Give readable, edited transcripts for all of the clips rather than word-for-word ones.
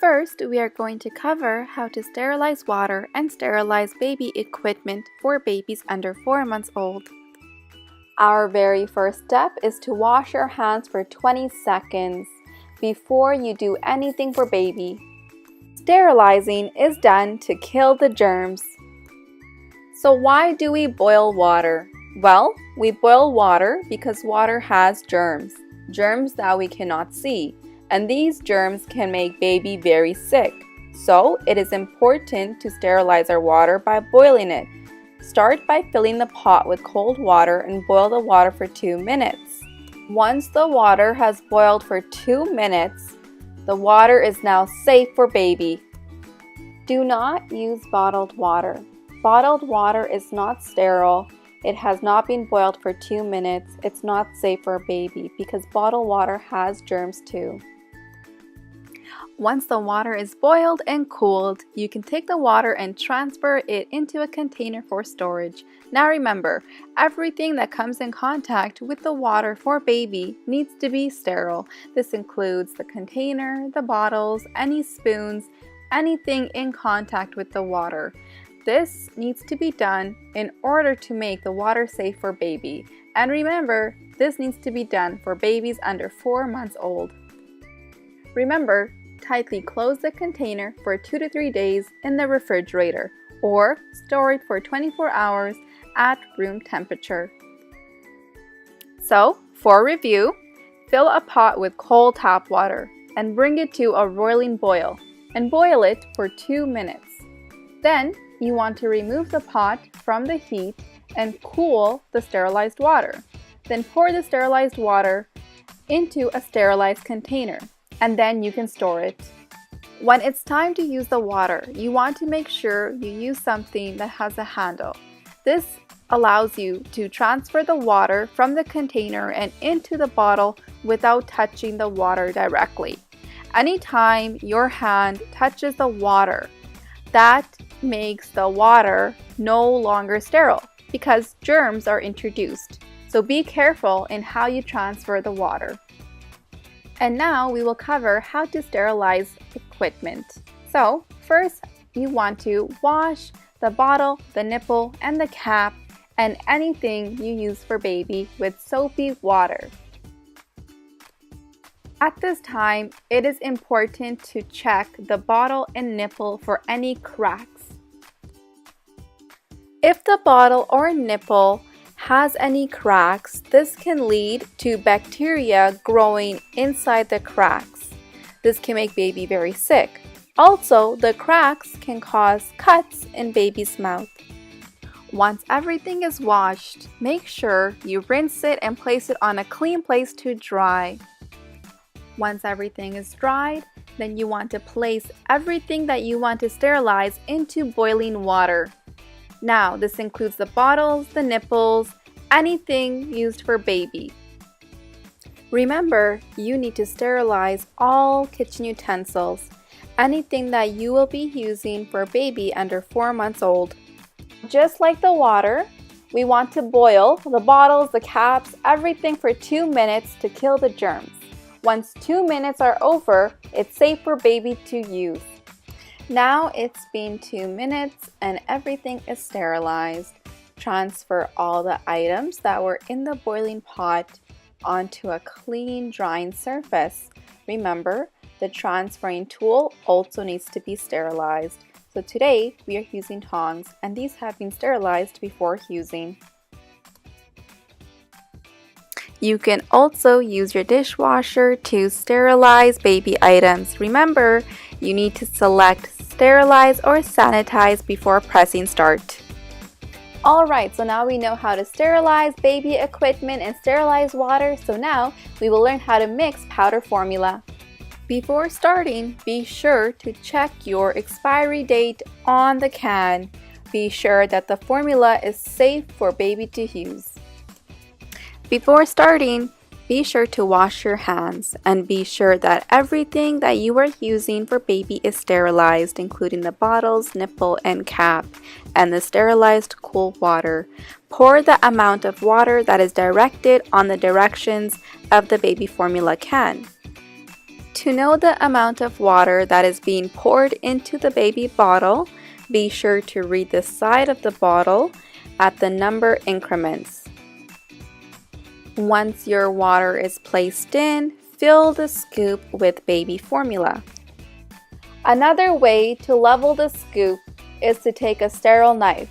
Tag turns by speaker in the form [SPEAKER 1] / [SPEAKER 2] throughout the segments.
[SPEAKER 1] First, we are going to cover how to sterilize water and sterilize baby equipment for babies under 4 months old. Our very first step is to wash your hands for 20 seconds before you do anything for baby. Sterilizing is done to kill the germs. So why do we boil water? Well, we boil water because water has germs that we cannot see, and these germs can make baby very sick. So it is important to sterilize our water by boiling it. Start by filling the pot with cold water and boil the water for 2 minutes. Once the water has boiled for 2 minutes, the water is now safe for baby. Do not use bottled water. Bottled water is not sterile. It has not been boiled for 2 minutes. It's not safe for a baby because bottled water has germs too. Once the water is boiled and cooled, you can take the water and transfer it into a container for storage. Now remember, everything that comes in contact with the water for baby needs to be sterile. This includes the container, the bottles, any spoons, anything in contact with the water. This needs to be done in order to make the water safe for baby. And remember, this needs to be done for babies under 4 months old. Remember, tightly close the container for 2 to 3 days in the refrigerator or store it for 24 hours at room temperature. So, for review, fill a pot with cold tap water and bring it to a roiling boil and boil it for 2 minutes. Then, you want to remove the pot from the heat and cool the sterilized water. Then pour the sterilized water into a sterilized container, and then you can store it. When it's time to use the water, you want to make sure you use something that has a handle. This allows you to transfer the water from the container and into the bottle without touching the water directly. Anytime your hand touches the water, that makes the water no longer sterile because germs are introduced. So be careful in how you transfer the water. And now we will cover how to sterilize equipment. So first, you want to wash the bottle, the nipple, and the cap, and anything you use for baby with soapy water. At this time, it is important to check the bottle and nipple for any cracks. If the bottle or nipple has any cracks, this can lead to bacteria growing inside the cracks. This can make baby very sick. Also, the cracks can cause cuts in baby's mouth. Once everything is washed, make sure you rinse it and place it on a clean place to dry. Once everything is dried, then you want to place everything that you want to sterilize into boiling water. Now, this includes the bottles, the nipples, anything used for baby. Remember, you need to sterilize all kitchen utensils, anything that you will be using for baby under 4 months old. Just like the water, we want to boil the bottles, the caps, everything for 2 minutes to kill the germs. Once 2 minutes are over, it's safe for baby to use. Now it's been 2 minutes and everything is sterilized. Transfer all the items that were in the boiling pot onto a clean drying surface. Remember, the transferring tool also needs to be sterilized. So today we are using tongs, and these have been sterilized before using. You can also use your dishwasher to sterilize baby items. Remember, you need to select sterilize or sanitize before pressing start. Alright, so now we know how to sterilize baby equipment and sterilize water, so now we will learn how to mix powder formula. Before starting, be sure to check your expiry date on the can. Be sure that the formula is safe for baby to use. Before starting, be sure to wash your hands and be sure that everything that you are using for baby is sterilized, including the bottles, nipple, and cap, and the sterilized cool water. Pour the amount of water that is directed on the directions of the baby formula can. To know the amount of water that is being poured into the baby bottle, be sure to read the side of the bottle at the number increments. Once your water is placed in, fill the scoop with baby formula. Another way to level the scoop is to take a sterile knife.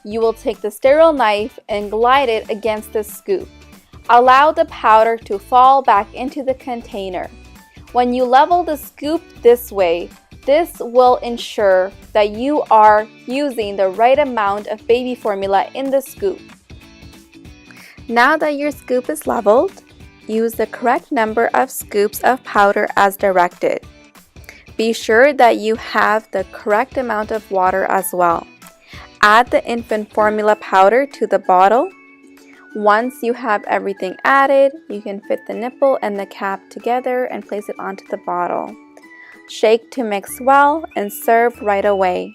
[SPEAKER 1] You will take the sterile knife and glide it against the scoop. Allow the powder to fall back into the container. When you level the scoop this way, this will ensure that you are using the right amount of baby formula in the scoop. Now that your scoop is leveled, use the correct number of scoops of powder as directed. Be sure that you have the correct amount of water as well. Add the infant formula powder to the bottle. Once you have everything added, you can fit the nipple and the cap together and place it onto the bottle. Shake to mix well and serve right away.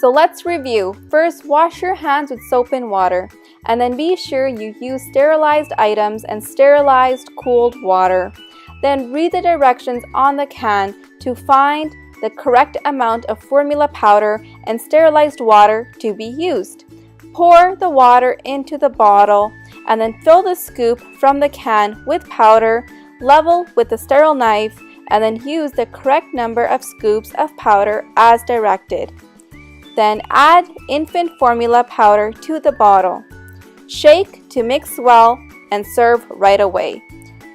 [SPEAKER 1] So let's review. First, wash your hands with soap and water, and then be sure you use sterilized items and sterilized cooled water. Then read the directions on the can to find the correct amount of formula powder and sterilized water to be used. Pour the water into the bottle and then fill the scoop from the can with powder, level with the sterile knife, and then use the correct number of scoops of powder as directed. Then add infant formula powder to the bottle. Shake to mix well and serve right away.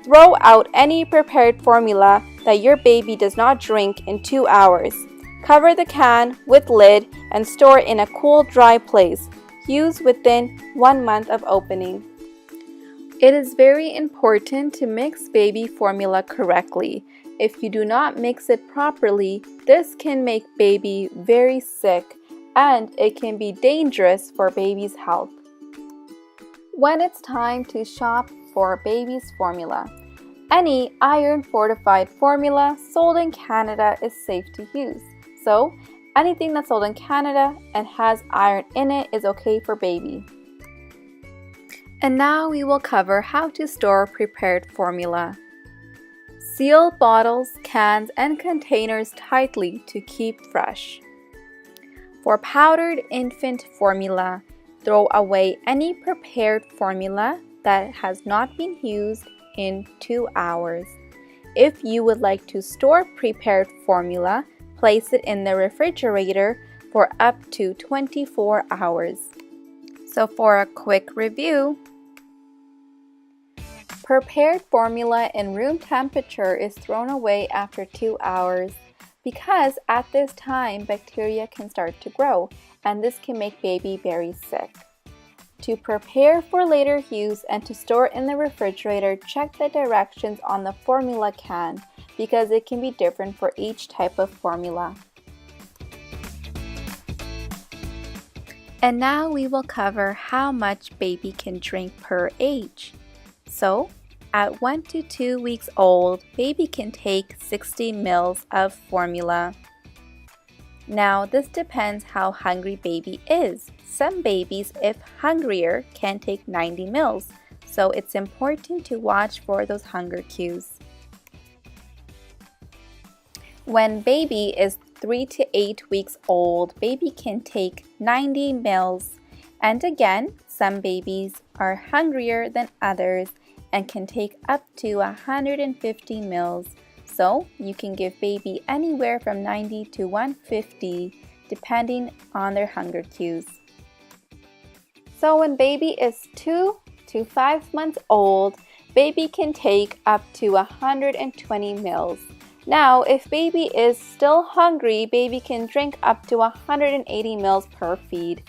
[SPEAKER 1] Throw out any prepared formula that your baby does not drink in 2 hours. Cover the can with lid and store in a cool, dry place. Use within 1 month of opening. It is very important to mix baby formula correctly. If you do not mix it properly, this can make baby very sick and it can be dangerous for baby's health. When it's time to shop for baby's formula, any iron-fortified formula sold in Canada is safe to use. So, anything that's sold in Canada and has iron in it is okay for baby. And now we will cover how to store prepared formula. Seal bottles, cans, and containers tightly to keep fresh. For powdered infant formula, throw away any prepared formula that has not been used in 2 hours. If you would like to store prepared formula, place it in the refrigerator for up to 24 hours. So for a quick review, prepared formula in room temperature is thrown away after 2 hours because at this time bacteria can start to grow and this can make baby very sick. To prepare for later use and to store in the refrigerator, check the directions on the formula can because it can be different for each type of formula. And now we will cover how much baby can drink per age. So, at 1 to 2 weeks old, baby can take 60 ml of formula. Now, this depends how hungry baby is. Some babies, if hungrier, can take 90 ml, so it's important to watch for those hunger cues. When baby is 3 to 8 weeks old, baby can take 90 ml. And again, some babies are hungrier than others and can take up to 150 ml. So you can give baby anywhere from 90 to 150 depending on their hunger cues. So when baby is 2 to 5 months old, baby can take up to 120 ml. Now, if baby is still hungry, baby can drink up to 180 ml per feed.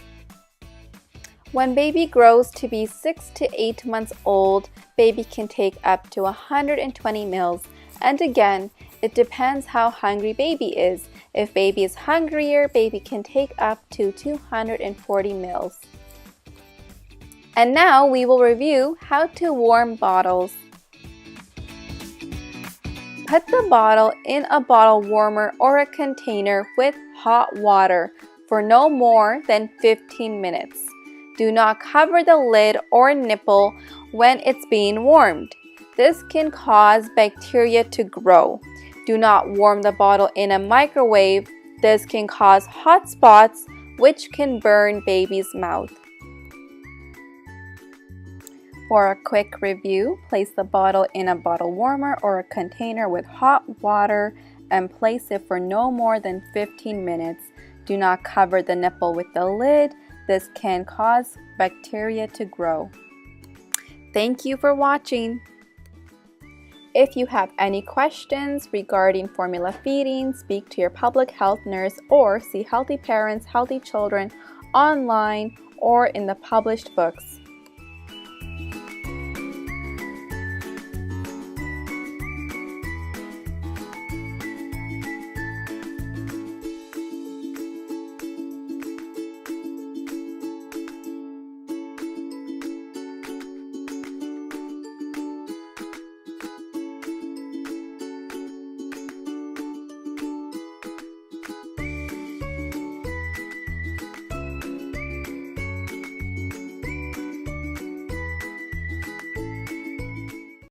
[SPEAKER 1] When baby grows to be 6 to 8 months old, baby can take up to 120 ml. And again, it depends how hungry baby is. If baby is hungrier, baby can take up to 240 ml. And now we will review how to warm bottles. Put the bottle in a bottle warmer or a container with hot water for no more than 15 minutes. Do not cover the lid or nipple when it's being warmed. This can cause bacteria to grow. Do not warm the bottle in a microwave. This can cause hot spots, which can burn baby's mouth. For a quick review, place the bottle in a bottle warmer or a container with hot water and place it for no more than 15 minutes. Do not cover the nipple with the lid. This can cause bacteria to grow. Thank you for watching. If you have any questions regarding formula feeding, speak to your public health nurse or see Healthy Parents, Healthy Children online or in the published books.